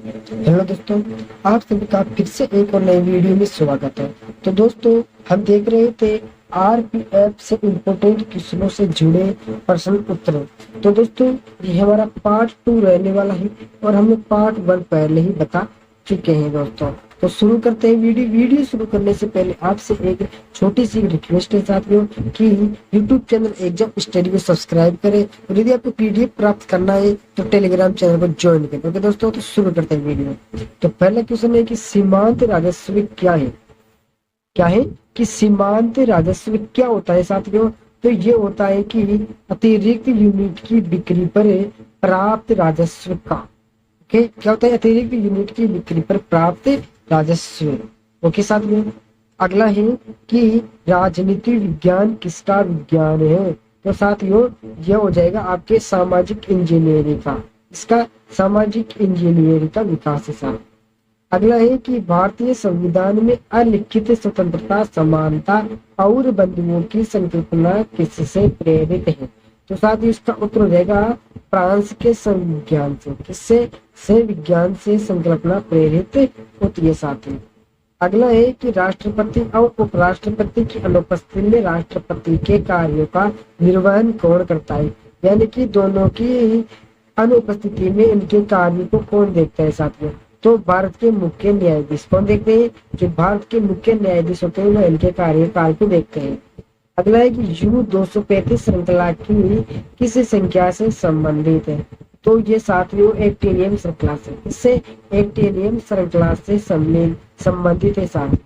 Hello दोस्तों, आप सभी का फिर से एक और नई वीडियो में स्वागत है। तो दोस्तों, हम देख रहे थे आरपीएफ से इम्पोर्टेंट क्वेश्चनों से जुड़े प्रश्न उत्तर। तो दोस्तों, ये हमारा पार्ट 2 रहने वाला है और हमने पार्ट 1 पहले ही बता चुके हैं दोस्तों। तो शुरू करते हैं वीडियो शुरू करने से पहले आपसे एक छोटी सी रिक्वेस्ट है साथियों कि यूट्यूब चैनल एग्जाम स्टडी को सब्सक्राइब करें और यदि आपको पीडीएफ प्राप्त करना है तो टेलीग्राम चैनल को ज्वाइन करें। ओके दोस्तों, तो शुरू करते हैं वीडियो। तो पहला क्वेश्चन है कि सीमांत राजस्व क्या है? क्या है कि सीमांत राजस्व क्या होता है साथियों? तो ये होता है कि अतिरिक्त यूनिट की बिक्री पर प्राप्त राजस्व का। ओके, क्या होता है? अतिरिक्त यूनिट की बिक्री पर प्राप्त राजस्व। ओके साथियों, अगला है कि राजनीति विज्ञान किसका विज्ञान है? तो साथियों, यह हो जाएगा आपके सामाजिक इंजीनियरिंग का। इसका सामाजिक इंजीनियरिंग का विकास है साथ। अगला है कि भारतीय संविधान में अलिखित स्वतंत्रता, समानता और बंधुओं की संकल्पना किससे प्रेरित है? तो साथ ही इसका उत्तर हो जाएगा फ्रांस के संविज्ञान से। किससे? से विज्ञान से संकल्पना प्रेरित होती है साथी। अगला है कि राष्ट्रपति और उपराष्ट्रपति की अनुपस्थिति में राष्ट्रपति के कार्यों का निर्वहन कौन करता है? यानी कि दोनों की अनुपस्थिति में इनके कार्य को कौन देखता है साथियों? तो भारत के मुख्य न्यायाधीश कौन देखते हैं? जो भारत के मुख्य न्यायाधीश होते हैं वो इनके कार्यकाल को देखते हैं। अगला है कि U-235 श्रृंखला की किस संख्या से संबंधित है? तो ये साथियों एक्टिनियम श्रृंखला से। इससे एक्टिनियम श्रृंखला से संबंधित है साथ।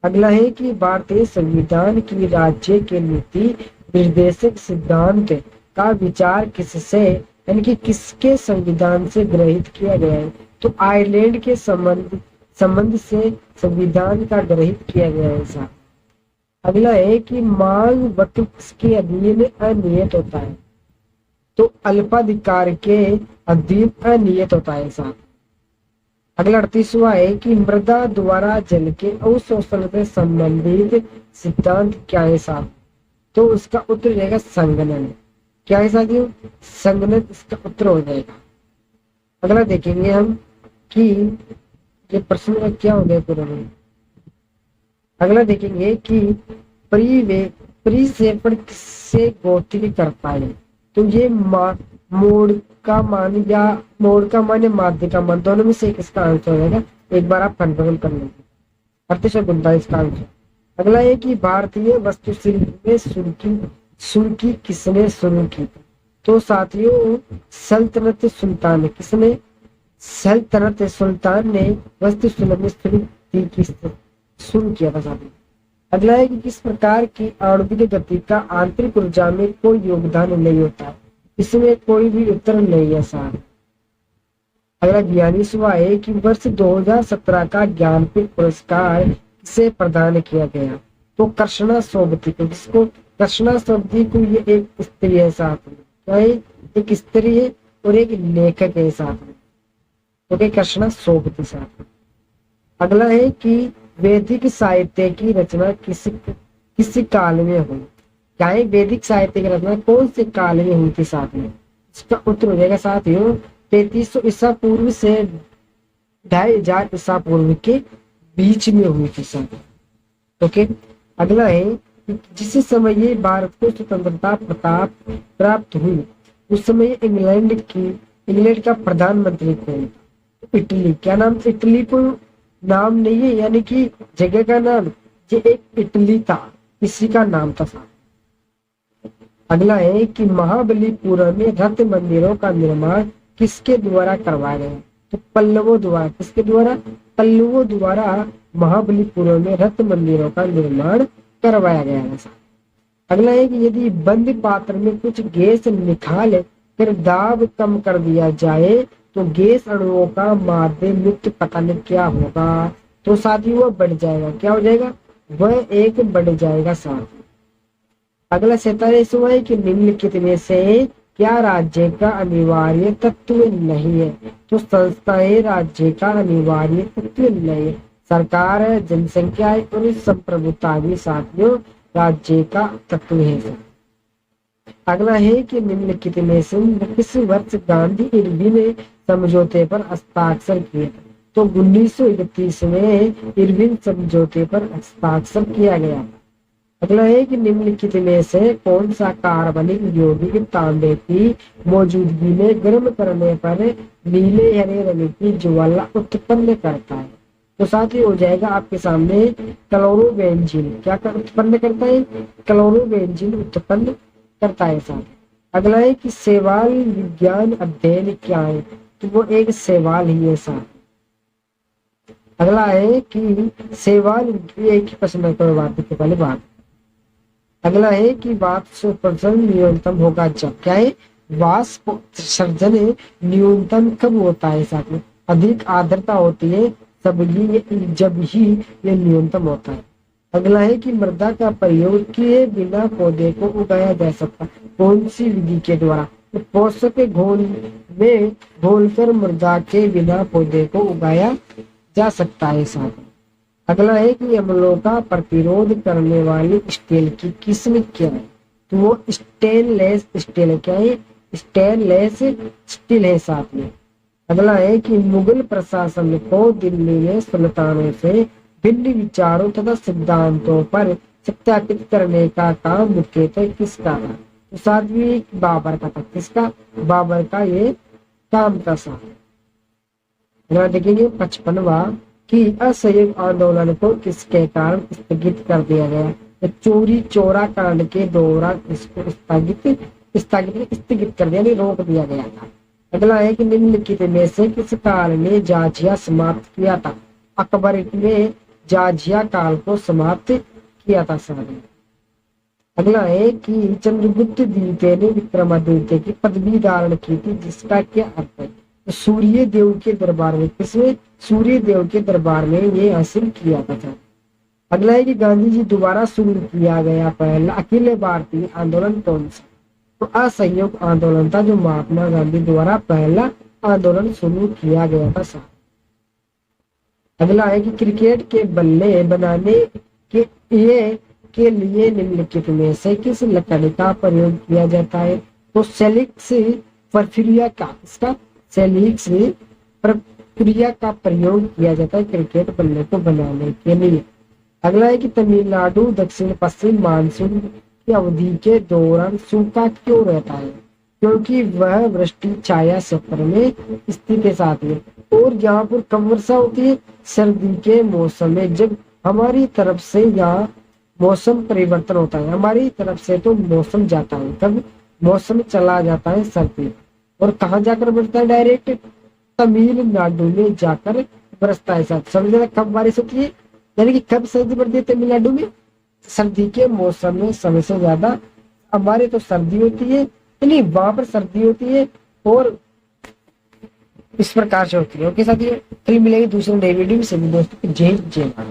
अगला है कि भारतीय संविधान की राज्य के नीति निर्देशक सिद्धांत का विचार किससे यानी कि किसके संविधान से ग्रहित किया गया है? तो आयरलैंड के संबंध से संविधान का ग्रहित किया गया है साथ। अगला है कि मांग वक्र किसके अधीन अनियत होता है? तो अल्पाधिकार के अधीन अनियत होता है साथ। अगला 38वां है कि मृदा द्वारा जल के अवशोषण से संबंधित सिद्धांत क्या है साथ? तो उसका उत्तर जाएगा संगणन। क्या है साथियों? संगणन इसका उत्तर हो जाएगा। अगला देखेंगे हम कि ये प्रश्न का क्या हो गया पूरा में। अगला देखेंगे कि परिक्षेपण किससे गौतिक करता है? तो ये मोड़ का मान या माध्य का मान, दोनों में से किसका आंसर हो जाएगा? एक बार आप कंफर्म कर लेंगे। 38 इसका आंसर। अगला है कि भारतीय वास्तुशिल्प में सुर्खी किसने शुरू की? तो साथियों सल्तनत सुल्तान। किसने? सल्तनत सुल्तान ने वास्तुशिल्प में शुरू किया था साथियों। अगला है कि किस प्रकार की आणविक गति का आंतरिक ऊर्जा में कोई योगदान नहीं होता? इसमें कोई भी उत्तर नहीं है साथ। अगला 42वां है कि वर्ष 2017 का ज्ञानपीठ पुरस्कार किसे प्रदान किया गया? तो कृष्णा सोबती को। जिसको? कृष्णा सोबती को। ये एक स्त्री है साथ में। क्या है? एक स्त्री है और एक लेखक है साथ में। ओके, कृष्णा सोबती साथ में। अगला है कि वैदिक साहित्य की रचना किस काल में हुई? क्या है? वैदिक साहित्य की रचना कौन से काल में हुई थी साथ में? इसका उत्तर हो जाएगा साथियों 3300 ईसा पूर्व से 2500 ईसा पूर्व के बीच में हुई थी साथ। ओके, अगला है कि जिस समय ये भारत को स्वतंत्रता प्राप्त हुई उस समय इंग्लैंड का प्रधानमंत्री कौन? इटली। क्या नाम था? इटली को नाम नहीं है यानी कि जगह का नाम, ये एक इटली था, इसी का नाम था साथ। अगला है कि महाबलीपुरम में रथ मंदिरों का निर्माण किसके द्वारा करवाया गया? तो पल्लवों द्वारा। किसके द्वारा? पल्लवों द्वारा महाबलीपुरम में रथ मंदिरों का निर्माण करवाया गया है साथ। अगला है कि यदि बंद पात्र में कुछ गैस निकाल कर दाब कम कर दिया जाए तो गैस अणुओं का माध्य मुक्त पतन क्या होगा? तो साथी वो बढ़ जाएगा। क्या हो जाएगा? वह एक बढ़ जाएगा साथ। अगला 47वां है कि निम्नलिखित में से क्या राज्य का अनिवार्य तत्व नहीं है? तो संस्थाएं राज्य का अनिवार्य तत्व नहीं है। सरकार है, जनसंख्या है और संप्रभुता भी साथियों राज्य का तत्व है। अगला है कि निम्नलिखित में से किस वर्ष गांधी इरविन समझौते पर हस्ताक्षर किए। तो 1931 में इरविन समझौते पर हस्ताक्षर किया गया। अगला है कि निम्नलिखित में से कौन सा कार्बनिक यौगिक तांबे की मौजूदगी में गर्म करने पर नीले हरे रंग की ज्वाला उत्पन्न करता है। तो साथ ही हो जाएगा आपके सामने क्लोरोबेंजीन। क्या उत्पन्न करता है? क्लोरोबेंजीन उत्पन्न करता है। साथ अगला है कि शैवाल विज्ञान अध्ययन क्या है? तो वो एक शैवाल ही है। साथ अगला है कि शैवाल एक ही प्रश्न को बात के पहले बात। अगला है कि वाष्प उत्सर्जन न्यूनतम होगा जब। क्या है? वाष्प उत्सर्जन न्यूनतम कब होता है? साथ में अधिक आर्द्रता होती है जब ही ये न्यूनतम होता है। अगला है कि मृदा का प्रयोग किए बिना पौधे को उगाया जा सकता कौन सी विधि के द्वारा? तो पोषक घोल में घोलकर मृदा के बिना पौधे को उगाया जा सकता है। साथ अगला है कि अम्लों का प्रतिरोध करने वाली स्टील की किस्म क्या है? तो वो स्टेनलेस स्टील। क्या है? स्टेनलेस स्टील है। साथ में अगला है कि मुगल प्रशासन को दिल्ली में सुल्तानों से भिन्न विचारों तथा सिद्धांतों पर सत्यापित करने का काम मुख्यतः किसका था? तो सातवीं बाबर का था। किसका? बाबर का ये काम था। साथ देखेंगे 55वां कि असहयोग आंदोलन को किसके कारण स्थगित कर दिया गया? तो चोरी चोरा कांड के दौरान इसको स्थगित कर दिया, रोक दिया गया था। अगला है कि निम्नलिखित में से किस काल ने जाजिया समाप्त किया था? अकबर ने जाजिया काल को समाप्त किया था। सारे अगला है कि चंद्रगुप्त द्वितीय ने विक्रमादित्य की पदवी धारण की थी, जिसका क्या अर्थ है? तो सूर्य देव के दरबार में। किसमें? सूर्य देव के दरबार में ये हासिल किया था। अगला है कि गांधी जी द्वारा शुरू किया गया पहला अखिल भारतीय आंदोलन कौन सा? तो असहयोग आंदोलन था, जो महात्मा गांधी द्वारा पहला आंदोलन शुरू किया गया था। अगला है कि क्रिकेट के बल्ले बनाने के लिए निम्नलिखित में से किस लकड़ी का प्रयोग किया जाता है? तो सेलिक्स परफिरिया का। इसका सेलिक्स प्रक्रिया का प्रयोग किया जाता है क्रिकेट बल्ले को बनाने के लिए। अगला है कि तमिलनाडु दक्षिण पश्चिम मानसून की अवधि के दौरान सूखा क्यों रहता है? क्योंकि वह वृष्टि छाया क्षेत्र में स्थित है। साथ में और यहाँ पर कब वर्षा होती है? सर्दी के मौसम में, जब हमारी तरफ से यहाँ मौसम परिवर्तन होता है। हमारी तरफ से तो मौसम जाता है, तब मौसम चला जाता है सर्दी। और कहाँ जाकर बरसता है? डायरेक्ट तमिलनाडु में जाकर बरसता है। साथ समझ कब बारिश होती है, यानी कि कब सर्दी पड़ती है तमिलनाडु में? सर्दी के मौसम में समय से ज्यादा। हमारे तो सर्दी होती है, यानी वहां पर सर्दी होती है और इस प्रकार से होती है। ओके साथियों, फिर मिलेंगे दूसरे नए वीडियो में। सभी दोस्तों को जय जय भारत।